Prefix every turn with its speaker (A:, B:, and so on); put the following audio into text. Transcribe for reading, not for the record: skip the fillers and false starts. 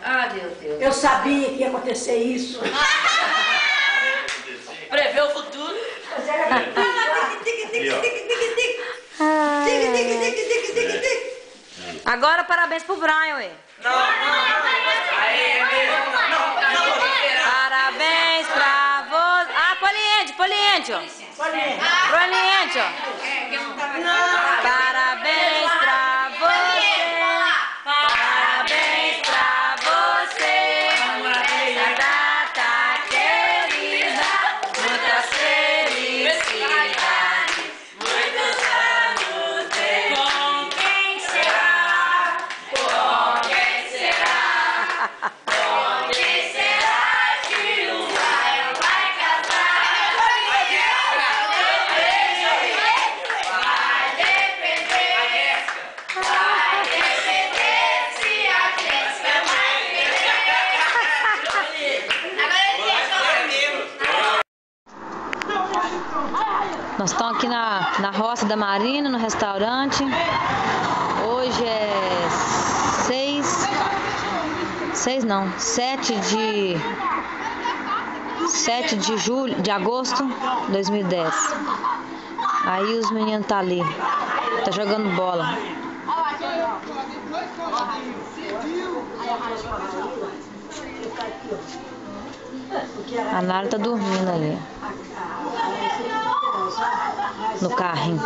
A: Ah, meu Deus.
B: Eu sabia que ia acontecer isso.
A: Prevê o futuro.
C: Agora parabéns pro Brian, ué. Parabéns pra você. Ah, Poliente, ó. Poliente, ó. Parabéns pra você. Parabéns pra você. Essa data querida. Muitas felicidades. Muitos anos de com quem será? Com quem será? Com quem será que o Brian vai casar? Vai depender se a Jéssica vai querer. Nós estamos aqui na Roça da Marina, no restaurante. Hoje é 7 de agosto de 2010. Aí os meninos tá ali, tá jogando bola. A Nara tá dormindo ali no carrinho.